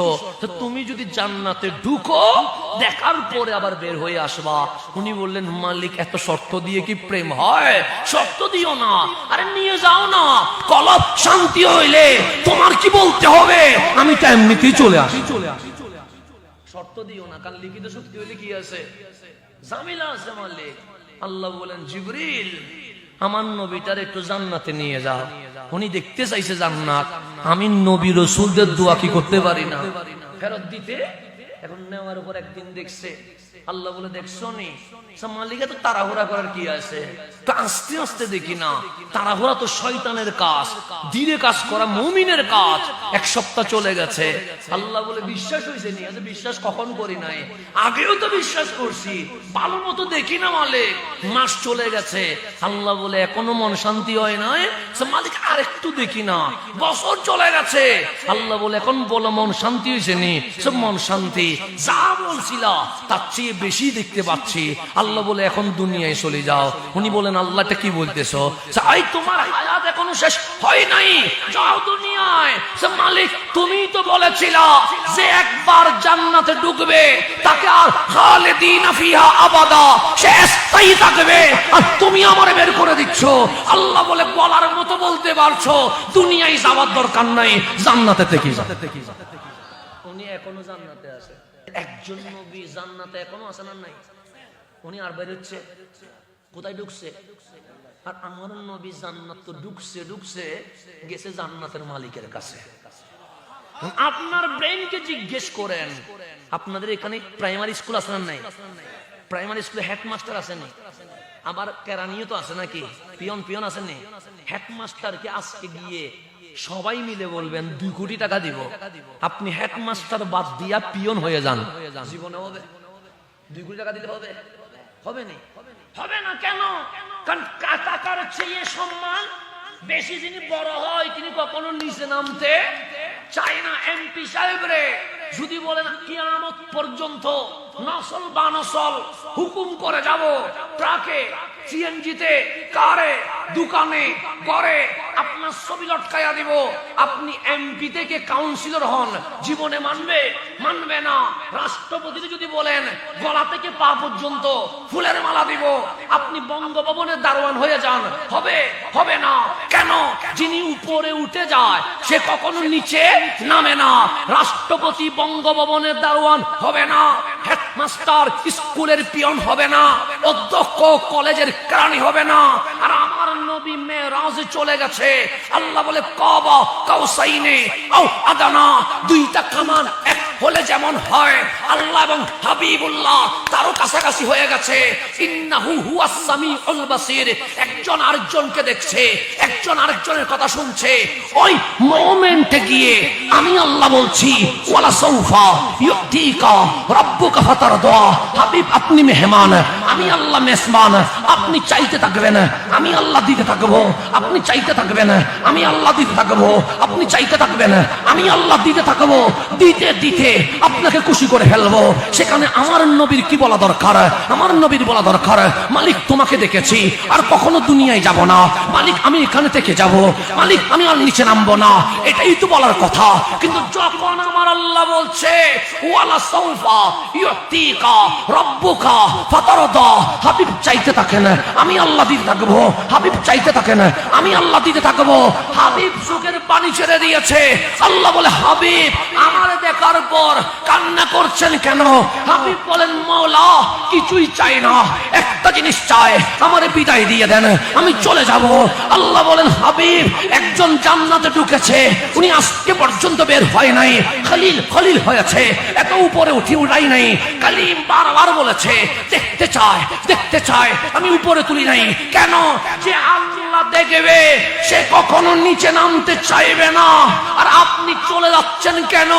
তুমি যদি জান্নাতে ঢুকো দেখার পরে আবার বের হয়ে আসবা। উনি বললেন মালিক এত শর্ত দিয়ে কি প্রেম হয়? শর্ত দিও না, আরে নিয়ে যাও না। কলব শান্তি হইলে তোমার কি বলতে হবে? আমি তো এমনিতেই চলে আসি। শর্ত দিও না, কারণ লিখিত সত্যি হইলে কি আছে? ঝামেলা আছে মালিক। আল্লাহ বলেন জিবরিল আমার নবীটার একটু জান্নাতে নিয়ে যাও। উনি দেখতে চাইছে জান্নাত। আমি নবী রাসূলদের দোয়া কি করতে পারি না ফেরত দিতে? এখন নেওয়ার উপর একদিন দেখছে, আল্লাহ বলে দেখছো নি মালিকা তো তাড়াহুড়া করার কি আছে? তো আস্তে আস্তে দেখি না। তাড়াহুড়া তো শয়তানের কাজ, ধীরে কাজ করা মুমিনের কাজ। এক সপ্তাহ চলে গেছে, আল্লাহ বলে বিশ্বাস হয়েছে নি? বিশ্বাস কখন করি নাই, আগেও তো বিশ্বাস করছি, ভালো মতো দেখি না মালিক। মাস চলে গেছে, আল্লাহ বলে এখনো মন শান্তি হয় নাই? মালিক আর একটু দেখি না। বছর চলে গেছে, আল্লাহ বলে এখন বলো মন শান্তি হয়েছে নি? সব মন শান্তি। যা বলছিল তার চেয়ে বেশি দেখতে পাচ্ছি। আল্লাহ বলে এখন দুনিয়ায় চলে যাও। উনি বলেন আল্লাহটা কি বলতেছো? তোমার হায়াত এখনো শেষ হয় নাই, যাও দুনিয়ায়। মালিক তুমি তো বলেছিলা যে একবার জান্নাতে ঢুকবে তাকে আর খালিদিনা ফিহা আবাদা, সে স্থায়ী থাকবে, আর তুমি আমারে বের করে দিচ্ছ। আল্লাহ বলে বলার মতো বলতে পারছো, দুনিয়ায় যাওয়ার দরকার নাই, জান্নাতে থেকে উনি এখনো জান্নাতে আছে। একজন নবী জান্নাতে এখনো আছে না নাই? উনি আর বের হচ্ছে, কোথায় ঢুকছে? আর আমার নবী জান্নাত তো ঢুকছে গেছে জান্নাতের মালিকের কাছে। আপনার ব্রেনকে জিজ্ঞেস করেন, আপনাদের এখানে প্রাইমারি স্কুল আছে না নাই? প্রাইমারি স্কুলে হেডমাস্টার আছে না? আবার কেরানিও তো আছে নাকি? পিয়ন আছে না? হেডমাস্টারকে আজকে গিয়ে সবাই মিলে বলবেন 2 কোটি টাকা দিব, আপনি হেডমাস্টার বাদ দিয়া পিয়ন হয়ে যান, জীবনে হবে? 2 কোটি টাকা দিলে হবে? হবে না। কেন? কারণ টাকার চেয়ে সম্মান বেশি। যিনি বড় হয় তিনি কখনো নিচে নামতে চায় না। এমপি সাহেব রে যদি বলেন কিয়ামত পর্যন্ত নসল বানসল হুকুম করে যাব, ট্রাকে, সিএনজিতে, কারে, দোকানে, ঘরে আপনার ছবি লটকাইয়া দিব, আপনি এমপি থেকে কাউন্সিলর হন, জীবনে মানবে না। রাষ্ট্রপতি যদি বলেন গলা থেকে পা পর্যন্ত ফুলের মালা দিব, আপনি বঙ্গভবনের দারোয়ান হয়ে যান, হবে না। কেন? যিনি উপরে উঠে যায় সে কখনো নিচে নামে না। রাষ্ট্রপতি বঙ্গভবনের দারোয়ান হবে না, হেডমাস্টার স্কুলের পিয়ন হবে না, অধ্যক্ষ কলেজের কেরানি হবে না। আর আমার নবী মেরাজে চলে গেছে। আল্লাহ বলে কাবা কাউসাইনে আও আদানা, 2টা কামান এক হলে যেমন হয়, আল্লাহ এবং হাবিবুল্লাহ তারও কাছাকাছি হয়ে গেছে। ইন্নাহু হুয়াস সামিউল বাসির, একজন আরেকজনকে দেখছে, একজন আরেকজনের কথা শুনছে। ওই মোমেন্টে গিয়ে আমি আল্লাহ বলছি ওয়ালা সাউফা ইউতিকা রাব্বুকা ফাতারদা, হাবিব আপনি মেহমান, আমি আল্লাহ মেজবান, আপনি চাইতে থাকবেন, আমি আল্লাহ দিতে থাকবো, আপনি চাইতে থাকবেন, আমি আল্লাহ দিতে থাকবো, আপনি চাইতে থাকবেন, আমি আল্লাহ দিতে থাকবো। দিতে দিতে আপনাকে খুশি করে ফেলবো। সেখানে আমার নবীর কি বলা দরকার? আমার নবীর বলা দরকার, মালিক তোমাকে দেখেছি, আর কখনো দুনিয়ায় যাব না, মালিক আমি এখানে থেকে যাব, মালিক আমি আর নিচে নামবো না, এটাই তো বলার কথা। কিন্তু যখন আমার আল্লাহ বলছে ওয়ালা সাউফা ইউতিকা রাব্বুকা ফাতারদা, হাবিব চাইতে থাকেন, আমি আল্লাহ দিতে থাকবো, হাবিব চাইতে থাকেন, আমি আল্লাহ দিতে থাকবো। হাবিব চোখের পানি ছেড়ে দিয়েছে। আল্লাহ বলে হাবিব আমার দেখার পর কান্না করছেন কেন? হাবিব বলেন মাওলা কিছুই চাই না, একটা জিনিস চাই, আমারে বিদায় দিয়ে দেন, আমি চলে যাব। আল্লাহ বলেন হাবিব একজন জান্নাতে ঢুকেছে, উনি আজকে পর্যন্ত বের হয় নাই, খলিল হয়েছে, এত উপরে উঠাই নাই। কালিম বারবার বলেছে দেখতে চায়, আমি উপরে তুলি নাই। কেন? যে আল্লাহ দেখবে সে কখনো নিচে নামতে চাইবে না। আর আপনি চলে যাচ্ছেন কেন?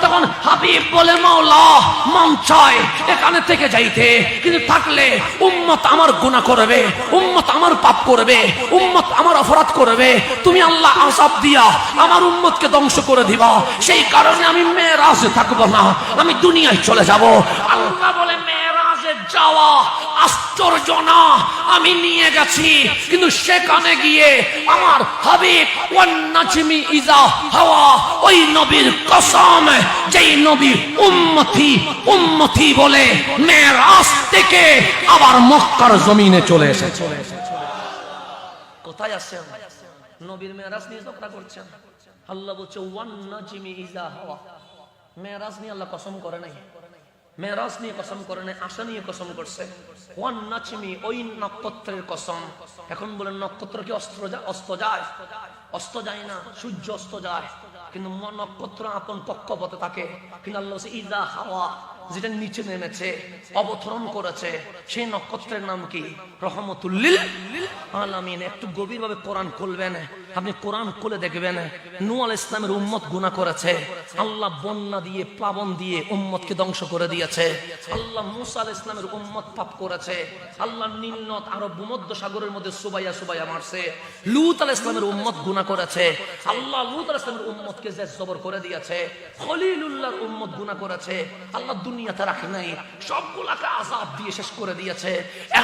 তখন হাবিব বলে মাওলা মন চায় এখানে থেকে যাইতে, কিন্তু থাকলে উম্মত আমার গুনাহ করবে, উম্মত আমার পাপ করবে, উম্মত আমার অপরাধ করবে, তুমি আল্লাহ আযাব দিয়া আমার উম্মতকে ধ্বংস করে দিবা। সেই কারণে আমি মেরাজে থাকবো না, আমি দুনিয়ায় চলে যাব। আল্লাহ বলে মেরাজে যাওয়া আশ্চর্য না, আমি নিয়ে গেছি, কিন্তু সেখানে গিয়ে আমার হাবিব ওয়ান নাজমি ইজা হাওয়া, ওই নবীর কসম যেই নবী উম্মতি বলে মেরাজ থেকে আবার মক্কার জমিনে চলে এসেছে। কোথায় আছেন? নবীর মেরাজ নিয়ে ঝগড়া করছেন। আল্লাহ বলছে ওয়ান নাজমি ইজা হাওয়া, মেরাজ নিয়ে আল্লাহ কসম করে নাই, মেরাজ নিয়ে কসম করে নাই, আশা নিয়ে কসম করছে। ওয়ান নাজমি, ওই নক্ষত্রের কসম। এখন বলেন নক্ষত্র কি অস্ত যায়? অস্ত যায় না, সূর্য অস্ত যায়, কিন্তু নক্ষত্র আপন কক্ষপথে থাকে। কিন্তু আল্লাহ বলছে ইজা হাওয়া, যেটা নিচে নেমেছে, অবতরণ করেছে, সেই নক্ষত্রের নাম কি? রহমতুল লিল আলামিন। একটু গভীরভাবে কোরআন খুলবেন, আপনি কোরআন খুলে দেখবেন নূহ আলাইহিস সালামের উম্মত গুনাহ করেছে, আল্লাহ বন্যা দিয়ে প্লাবন দিয়ে উম্মতকে ধ্বংস করে দিয়েছে। আল্লাহ মূসা আলাইহিস সালামের উম্মত পাপ করেছে, আল্লাহ নীল নদ আরব ভূমধ্য সাগরের মধ্যে সুবাইয়া সুবাইয়া মারছে। লূত আলাইহিস সালামের উম্মত গুনাহ করেছে, আল্লাহ লূত আলাইহিস সালামের উম্মতকে জের জবর করে দিয়েছে। খলিলুল্লাহর উম্মত গুনাহ করেছে, আল্লাহ দুনিয়াতে রাখে নাই, সবগুলাকে আযাব দিয়ে শেষ করে দিয়েছে।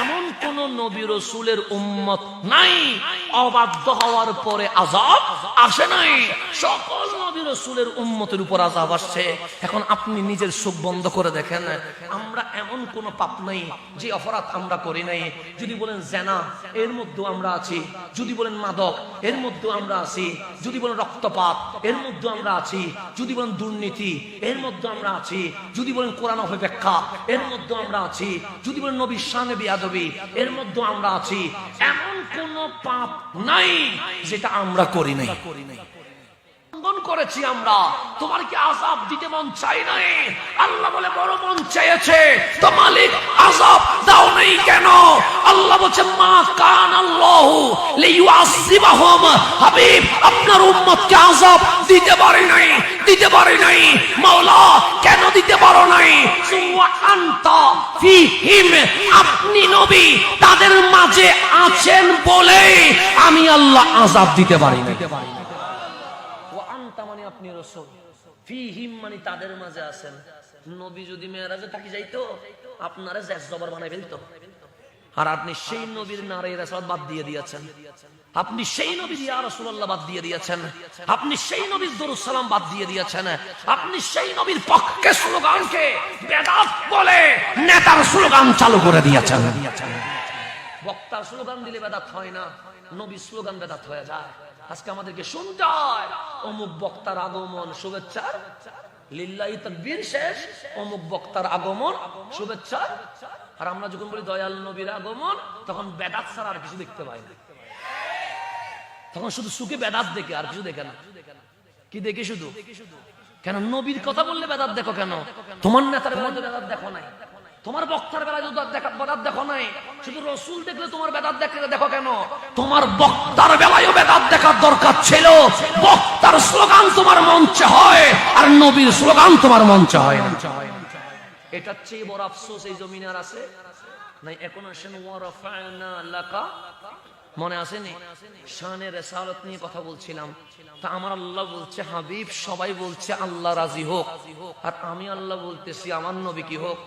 এমন কোন নবী রাসূলের উম্মত নাই অবাধ্য হওয়ার পরে আযাব আসে নাই। সকল নবী রাসূলের উম্মতের উপর আযাব আসছে। এখন আপনি নিজের চোখ বন্ধ করে দেখেন, আমরা এমন কোন পাপ নাই যে অপরাধ আমরা করি নাই। যদি বলেন জেনা, এর মধ্যেও আমরা আছি। যদি বলেন মাদক, এর মধ্যেও আমরা আছি। যদি বলেন রক্তপাত, এর মধ্যেও আমরা আছি। যদি বলেন দুর্নীতি, এর মধ্যে আমরা আছি। যদি বলেন কোরআন অপব্যাখ্যা, এর মধ্যে আমরা আছি। যদি বলেন নবীর শানে বিয়াদবি, এর মধ্যে আমরা আছি। এমন কোন পাপ নাই যেটা আমরা করি নাই। করেছি আমরা, তোমার কি আযাব দিতে মন চাই নাই? আল্লাহ বলে বড় মন চাইছে, তো মালিক আযাব দাও নাই কেন? আল্লাহ বলছে মা কান আল্লাহু লিইউআযিবাহুম, হাবিব আপনার উম্মতকে আযাব দিতে পারে নাই, দিতে পারে নাই। মাওলা কেন দিতে পারো নাই? সুওয়া আনতা ফীহিম, আপনি নবী তাদের মাঝে আছেন বলে আমি আল্লাহ আযাব দিতে পারি নাই। মানে আপনি রাসূল, ফীহিম মানে তাদের মাঝে আছেন। নবী যদি মেরাজে থাকি যাইতো, আপনারা জের জবর বানাই ফেলতো। আর আপনি সেই নবীর নারে রাসূল বাদ দিয়ে দিয়েছেন, আপনি সেই নবীর ইয়া রাসূলুল্লাহ বাদ দিয়ে দিয়েছেন, আপনি সেই নবীর দরুদ সালাম বাদ দিয়ে দিয়েছেন, আপনি সেই নবীর পক্ষে স্লোগানকে বেদাত বলে নেতার স্লোগান চালু করে দিয়েছেন। বক্তার স্লোগান দিলে বেদাত হয় না, নবীর স্লোগান বেদাত হয়ে যায়। আজকে আমাদেরকে শুনতে হয় অমুক বক্তার আগমন শুভেচ্ছা লিল্লাহি তাকবীর শেষ, অমুক বক্তার আগমন শুভেচ্ছা। আর আমরা যখন বলি দয়াল নবীর আগমন, তখন বেদাত ছাড়া আর কিছু দেখতে পাই না। তখন শুধু সুখে বেদাত দেখে, আর কিছু দেখে না। কি দেখে? শুধু কেন নবীর কথা বললে বেদাত দেখো কেন? তোমার নেতার বেলায় বেদাত দেখো নাই, তোমার বক্তার বেলায় বেদাত দেখো নাই, শুধু রসুল দেখলে তোমার বেদাত দেখো কেন? তোমার বক্তার বেলায়ও বেদাত দেখার দরকার ছিল। বক্তার স্লোগান তোমার মঞ্চে হয়, আর নবীর স্লোগান তোমার মঞ্চে হয় না। এটার চেয়ে বড় আফসোস এই জমিনে আর আছে নাই? এখন আসেন ওয়ারাফা'না লাকা, মনে আসেনি? শানে রিসালাত নিয়ে কথা বলছিলাম। তা আমার আল্লাহ বলছে হাবিব সবাই বলছে আল্লাহ রাজি হোক, আর আমি আল্লাহ বলতেছি আমার নবী কি হোক।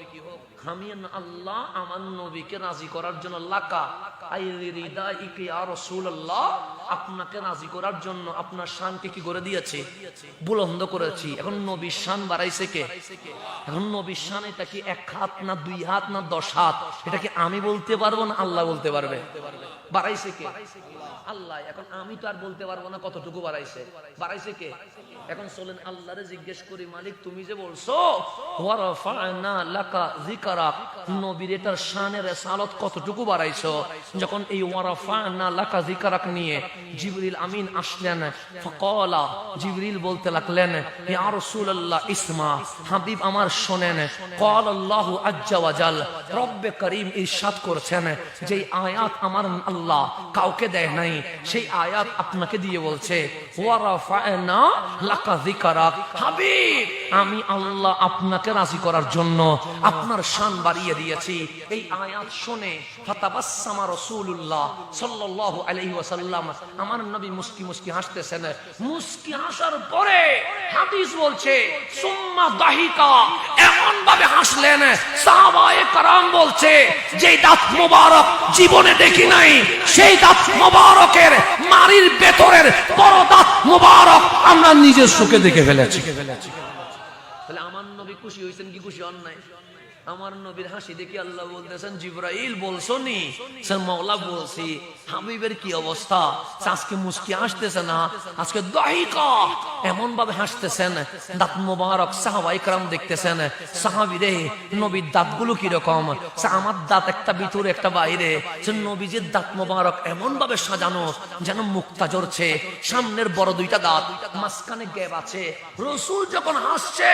আমি আল্লাহ আমার নবীকে রাজি করার জন্য লাকা আই রিদাইকা ইয়া রাসূলুল্লাহ, আপনাকে রাজি করার জন্য আপনার শানকে কি করে দিয়েছে? বুলন্দ করেছি। এখন নবীর শান বাড়াইছে কে? এখন নবীর শান এটা কি 1 হাত না 2 হাত না 10 হাত? এটা কি আমি বলতে পারবো না আল্লাহ বলতে পারবে? বাড়াইছে কে? আল্লাহ। এখন আমি তো আর বলতে পারবো না কতটুকু বাড়াইছে। বাড়াইছে কে? এখন চলেন আল্লাহরে জিজ্ঞেস করি, মালিক তুমি যে বলছো ওয়ারাফা'না লাকা যিকরাক, নবীর এটার শানে রিসালাত কতটুকু বাড়াইছো? যখন এই ওয়ারাফা'না লাকা যিকরাক নিয়ে জিবরিল আমিন আসলেন, ফাকালা, জিবরিল বলতে লাগলেন ইয়া রাসূলুল্লাহ ইসমা, হাবিব আমার শুনেন। ক্বাল আল্লাহু আজ্জা ওয়া জাল, রব্বে করিম ইরশাদ করেছেন যে আয়াত আমার আল্লাহ কাউকে দেয় নাই, সেই আয়াত আপনাকে দিয়ে বলছে ওয়ারাফা'না লাকা যিকরাক, হাবিব আমি আল্লাহ আপনাকে রাজি করার জন্য আপনার শান বাড়িয়ে দিয়েছি। এই আয়াত শুনে ফাতাবাসসামা রাসূলুল্লাহ সাল্লাল্লাহু আলাইহি ওয়াসাল্লাম, আমার নবী মুস্কি মুস্কি হাসতেছেন। মুস্কি হাসার পরে হাদিস বলছে সুম্মা দাহিকা, এমন ভাবে হাসলেন সাহাবায়ে কেরাম বলছে যে দাঁত মোবারক জীবনে দেখি নাই, সেই দাঁত মোবারকের মারির ভেতরের বড় দাঁত মোবারক আমরা নিজের চোখে দেখে ফেলেছি। তাহলে আমার নবী খুশি হয়েছেন কি খুশি হন নাই? আমার নবীর হাসি দেখি আল্লাহ বলতেছেন জিবরাইল বলছো নি? মাওলা বলছি। হাবিবের কি অবস্থা? আজকে মুস্কি হাসতেছে না, আজকে দাহিকা এমন ভাবে হাসতেছেন, দাঁত মোবারক সাহাবায়ে কেরাম দেখতেছেন। সাহাবীরে নবীর দাঁতগুলো কি রকম? আমার দাঁত একটা ভিতরে একটা বাইরে। নবীজির দাঁত মোবারক এমন ভাবে সাজানো যেন মুক্তা ঝরছে। সামনের বড় দুইটা দাঁত, মাঝখানে গ্যাপ আছে। রাসূল যখন হাসছে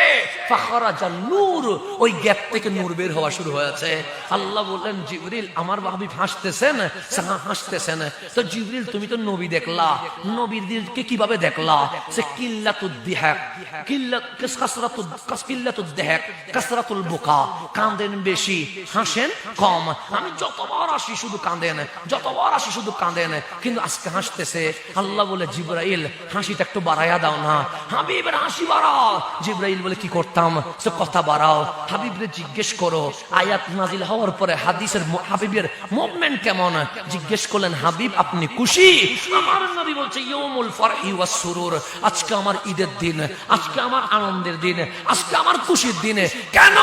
ফাখরাজান নূর, ওই গ্যাপ থেকে নূর বের হওয়া শুরু হয়েছে। আল্লাহ বললেন জিবরিল আমার হাবিব হাসতেছেন, হাসতেছেন। তো জিবরিল তুমি তো নবী দেখলা, নবীদেরকে কিভাবে দেখলা? সে কিল্লাতুদ দিহাক, কিল্লাতুদ দিহাক কাসরাতুল বুকা, কাঁদেন বেশি হাসেন কম। আমি যতবার আসি শুধু কাঁদেন, যতবার আসি শুধু কাঁদেন, কিন্তু আজকে হাসতেছে। আল্লাহ বলে জিবরাইল হাসিটা একটু বাড়াইয়া দাও না, হাবিবের হাসি বাড়াও। জিবরাইল বলে কি করতাম? সে কথা বাড়াও, হাবিবরে জিজ্ঞেস করো। আয়াত নাজিল হওয়ার পরে হাদিসের হাবিবের মুভমেন্ট কেমন জিজ্ঞেস করলেন। হাবিব আপনি খুশি? আমার নবী বলছে ইয়াউমুল ফারহি ওয়াস সুরুর, আজকে আমার ঈদের দিন, আজকে আমার আনন্দের দিন, আজকে আমার খুশির দিন। কেন?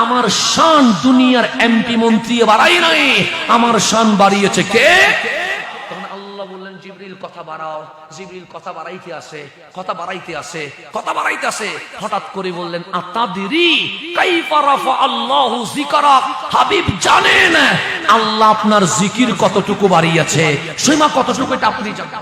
আমার শান দুনিয়ার এমপি মন্ত্রী বাড়াই নাই, আমার শান বাড়িয়েছে কে? আল্লাহ বললেন জিবরিল কথা বাড়াও। জিবরিল কথা বাড়াইতে আসে, কথা বাড়াইতে আসে, কথা বাড়াইতে আসে। হঠাৎ করে বললেন আতাদিরি কাইফা রাফা আল্লাহু যিকরাক, হাবিব জানেন আল্লাহ আপনার জিকির কতটুকু বাড়িয়েছে? সীমা কতটুকু এটা আপনি জানেন।